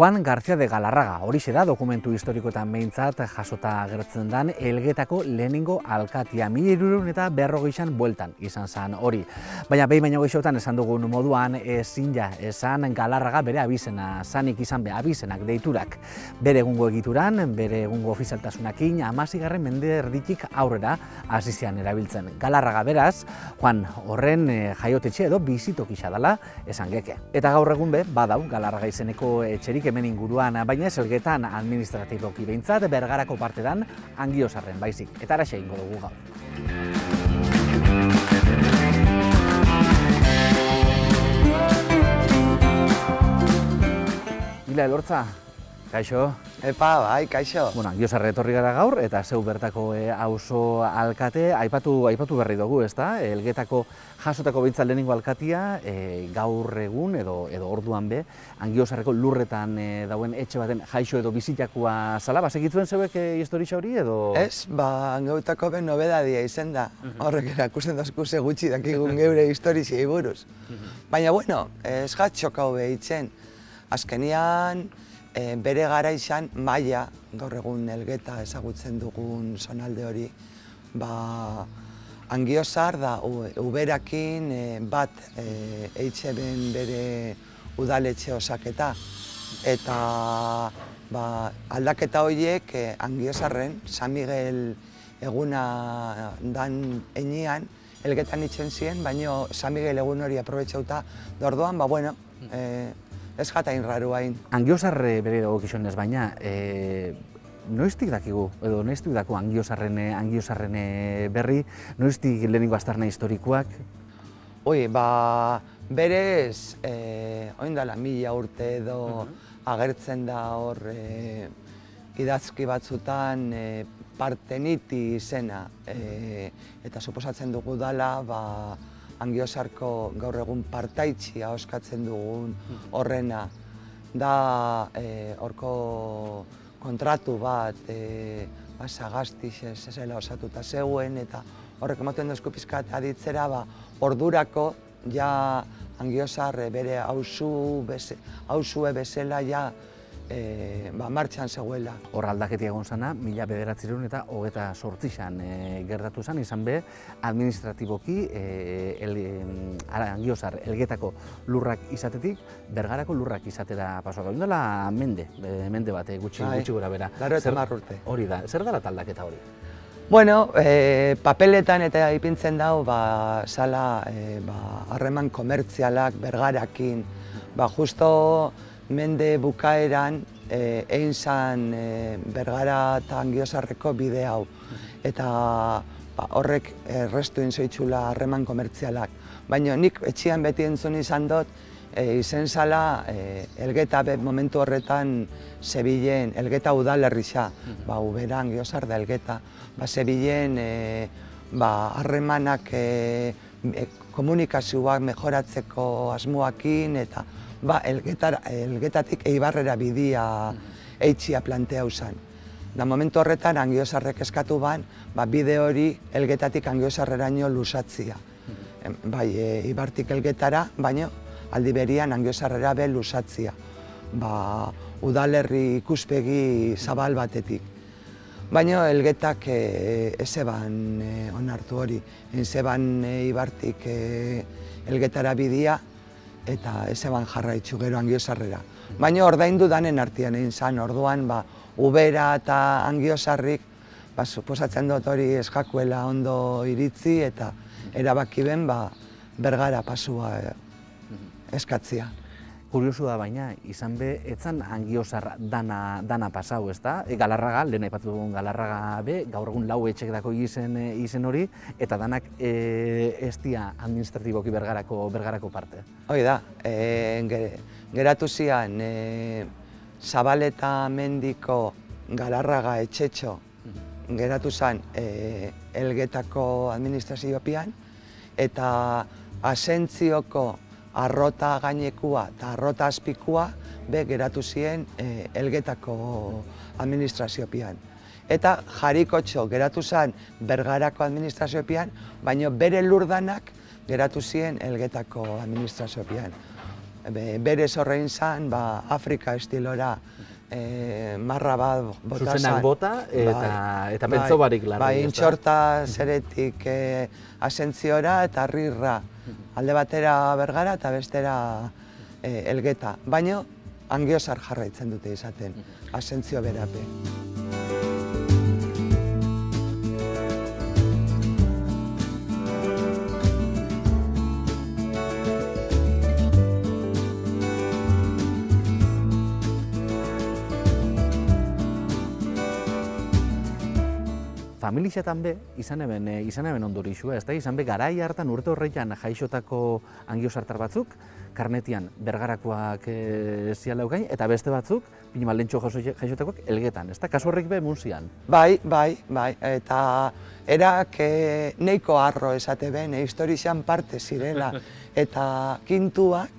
Juan García de Galarraga, horixe da dokumentu historikoetan behintzat jasota agertzen dan Elgetako lehenengo alkatia. 1350an bueltan izan zen hori. Baina behin baino gehiagotan esan dugun moduan ezin ja esan Galarraga bere abizena zanik izan be abizenak deiturak. Bere egungo egituran, bere egungo ofizialtasunakin 16. mende erditik aurrera hasi zian erabiltzen. Galarraga beraz, Juan horren jaiotetxe edo bizitokisa dela esan geke. Eta gaur egun be badau Galarraga izeneko etxerik hemen inguruan, baina ez Elgetan administratiboki behintzat, Bergarako partetan Angiozarren baizik. Eta araxe ingo dugu gaur. Ila Elortza, kaixo? Epa, bai, kaixo. Bueno, Angiozarre etorri gara gaur, eta zeu bertako auzo alkate, aipatu berri dugu, ezta? Elgetako jasotako behintzat lehenengo alkatia, gaur egun edo orduan be, Angiozarreko lurretan dauen etxe baten jaixo edo bizitakoa zala, segitzuen zeuek historia hori edo? Ez, Angiotako ben nobedadia izen da. Horrek erakusten dazkuse gutxi dakigun geure historia buruz. Baina, bueno, ez gatxokau behitzen. Azkenian, bere gara izan Maia, gaur egun Elgeta ezagutzen dugun zonalde hori, Angiozar da uberakin bat eitxeben bere udaletxe osaketa. Eta aldaketa horiek Angiozarren, San Miguel eguna dan enean, Elgetan itxen ziren, baina San Miguel egun hori aprobetxauta, orduan, bueno, ez jatain raru hain. Angiozarre bere dago kixonez, baina noiztik dakigu, edo noiztik dako Angiozarren berri, noiztik lehenengo aztarna historikoak? Berez, oindala 1000 urte edo agertzen da hor idazki batzutan Parteniti izena, eta suposatzen dugu dala Angiozarko gaur egun partaitxia oskatzen dugun horrena. Da horko kontratu bat Sagastixez zela osatuta zegoen, eta horrek ematen duzko pizkat aditzera ordurako ja Angiozar bere hausue bezala ja martxan zegoela. Hor aldaketia egon zana, 1928an gertatu zen, izan be, administratiboki Angiozar Elgetako lurrak izatetik, Bergarako lurrak izatera pasoak. Dela mende bat gutxi gora bera. 80 urte. Hori da, zer dela aldaketa hori? Bueno, papeletan eta ipintzen dau, zala harreman komertzialak Bergarakin, justo mende bukaeran egin zan Bergara eta Angiozarreko bide hau. Eta horrek errestu inzoitzula harreman komertzialak. Baina nik etxian beti entzun izan dut, izen zala Elgeta momentu horretan zebilen, Elgeta udalerrixa, ubera Angiozar da Elgeta, zebilen harremanak komunikazioak mejoratzeko asmoakin, eta Elgetatik Eibarrera bidia eitxia planteau zen. Da momentu horretan Angiozarrek eskatu ban, bide hori Elgetatik Angiozarreraino lusatzia. Eibartik Elgetara, baina aldi berian Angiozarrera be lusatzia. Udalerri ikuspegi zabal batetik. Baina Elgetak ez eban onartu hori. Ez eban Eibartik Elgetara bidia, eta ez eban jarraitzu gero Angiozarrera. Baina ordaindu danen artean egin zan, orduan ubera eta Angiozarrik suposatzen dut hori eskakuela ondo iritzi eta erabaki ben Bergara pasua eskatzia. Kuriosu da baina, izan be, etzan Angiozar dana pasau, ezta? Galarraga, lehen aipatu dugun Galarraga be, gaur egun 4 etxek dako izen hori, eta danak ez dia administratiboki Bergarako parte. Hoi da, geratu zian Zabaleta mendiko Galarraga etxetxo geratu zen Elgetako administraziopian, eta Asentzioko arrota gainekua eta arrota azpikua geratu ziren Elgetako administraziopian. Eta Jarikotxo geratu zen Bergarako administraziopian, baina bere lurdanak geratu ziren Elgetako administraziopian. berez horrein zan, Afrika estilora, marra bat bota zan. Zuzenak bota eta pentso barik larri. Bai, intxorta zeretik asentziora eta rirra. Alde batera Bergara eta bestera Elgeta. Baina Angiozar jarraitzen dute izaten, asentzio berape. Familixetan be, izan eben ondorixua, ez da? Izan be, garai hartan urte horreian jaixotako angiozartar batzuk, karnetian Bergarakoak zialaukain, eta beste batzuk, Pinimaldentxo jaixotakoak Elgetan, ez da? Kasu horrek be munzian. Bai, eta erak neiko arro esate ben, historixan parte zirela, eta kintuak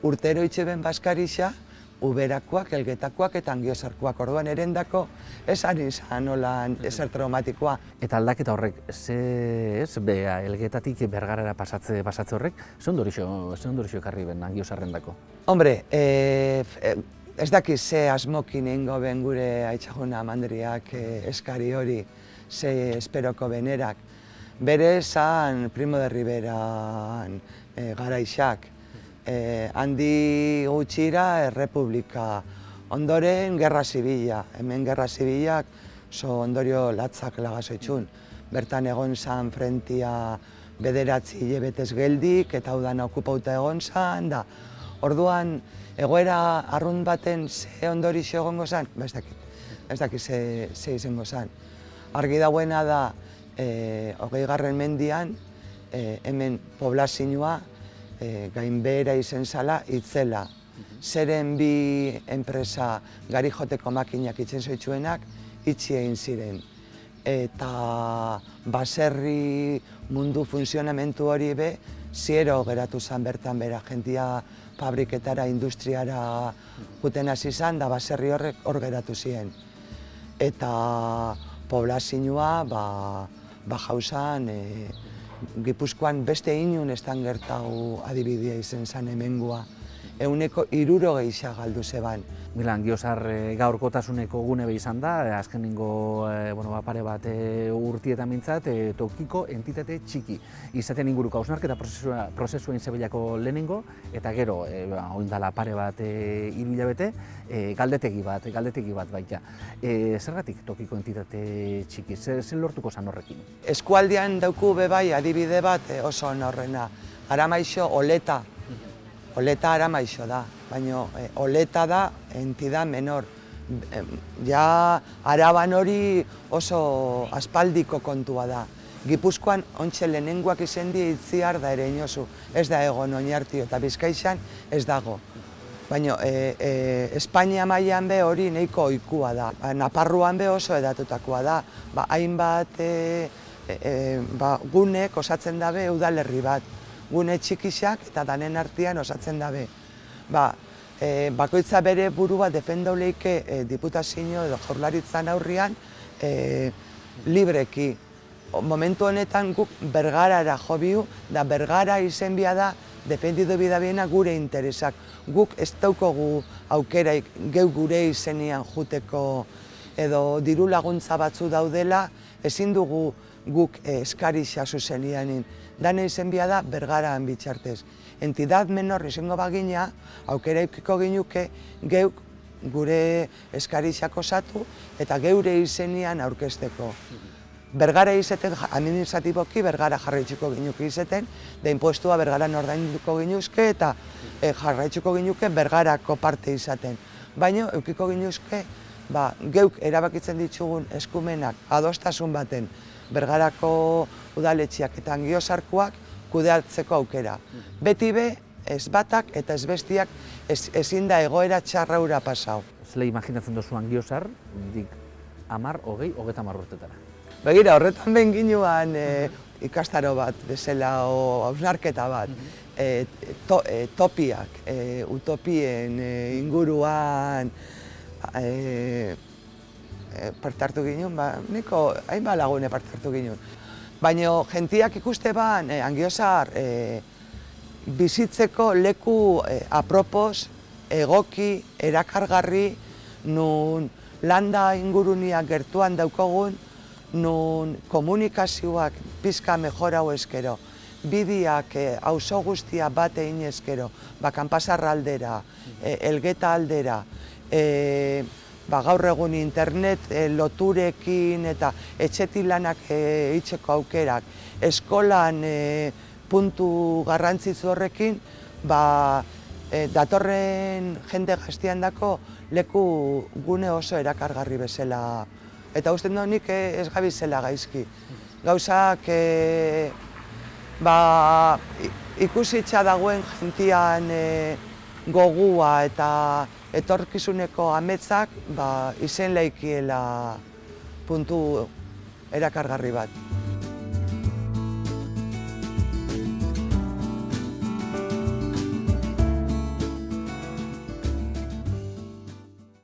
urtero itxe ben baskarixa, Uberakoak, Elgetakoak eta Angiozarkoak, orduan erendako esan izan olan ezer traumatikoa. Eta aldaketa horrek, Elgetatik Bergarara pasatze horrek, ze ondorixo ekarri ben Angiozarrendako? Hombre, ez dakiz ze asmokin ingo ben gure Aitxajuna Mandriak eskari hori, ze esperoko benerak. Bere zan Primo de Riberan garaixak. Handi gutxira Errepublika, ondoren Gerra Zibila, hemen Gerra Zibilak ondorio latzak lagazoitxun. Bertan egon zan frentia bederatzi hilabetez geldik eta udan okupauta egon zan, da orduan egoera arrunt baten ze ondorixo egongo zan, ez dakit ze izango zan. Argi dauena da, 20. mendian, hemen poblazioa gainbehera izen zala itzela. Zeren bi enpresa gari joteko makinak itzen zoitzuenak itxi egin ziren. Eta baserri mundu funtzionamentu hori be, ziero geratu zen bertan bera, jentia fabriketara, industriara guten hasi zen, da baserri horrek hor geratu ziren. Eta poblazioa jauzan, Gipuzkoan beste inun estan gertau adibidea izen zan hemengoa. 60% galdu zeban. Angiozar gaurkotasuneko gune be izan da, azkenengo pare bat urtietan mintzat, tokiko entitate txiki. Izaten inguruko hausnarketa prozesua inzebelako lehenengo, eta gero, oindala pare bat 3 hilabete, galdetegi bat baita. Zergatik tokiko entitate txiki? Zer lortuko zan horrekin? Eskualdean dauku bebai adibide bat oso horrena. Aramaixo Oleta. Oleta Aramaixo da, baina Oleta da entidad menor. Ja Araban hori oso aspaldiko kontua da. Gipuzkoan ontxe lehenengoak izen di Itziar da Ereñozu, ez da egon Oñartio eta Bizkaixan ez dago. Baina Espainia mailan be hori nahiko ohikoa da. Naparruan be oso edatutakoa da. Hainbat gunek osatzen dabe udalerri bat. Gune txikixak eta danen artean osatzen dabe. Bakoitza bere burua defendauleike diputazio edo jaurlaritzan aurrian libreki. Momentu honetan guk Bergarara jo biu, da Bergara izen bia da defendidu bidabiena gure interesak. Guk ez daukogu aukeraik geu gure izenian juteko edo diru laguntza batzu daudela, ezin dugu guk eskarixa zuzenianin. Dane izen bia da Bergaraan bitxartez. Entidad menor izango bagina, aukera ikiko ginuke geuk gure eskarixak osatu eta geure izenian aurkezteko. Bergara izeten, administratiboki Bergara jarraitzuko ginuke izeten, da impostua Bergaran ordainduko ginuzke eta jarraitzuko ginuke Bergarako parte izaten. Baina eukiko ginuzke geuk erabakitzen ditugun eskumenak adostasun baten Bergarako udaletxeak eta Angiozarkoak kudeatzeko aukera. Beti be, ez batak eta ez bestiak ezin da egoera txarraura pasau. Zele imaginatzen duzu Angiozar, dik 10, 20, 30 urtetara? Begira, horretan behin ginuan ikastaro bat, bezala, hausnarketa bat, topiak, utopien inguruan parte hartu ginen, niko hainbat lagune parte hartu ginen. Baina jentiak ikuste ban, Angiozar bizitzeko leku apropos, egoki, erakargarri, nun landa inguruniak gertuan daukagun, nun komunikazioak pizka mejorau eskero, bidiak auzo guztia bat egin eskero, Kanpasarra aldera, Elgeta aldera, gaur egun internet loturekin eta etxetik lanak itxeko aukerak, eskolan puntu garrantzitsu horrekin, datorren jende gaztian dako leku gune oso erakargarri bezala. Eta uste dut nik ez gabizela gaizki. Gauzak ikusitza dagoen jentian gogua eta etorkizuneko ametsak izen laikiela puntu erakargarri bat.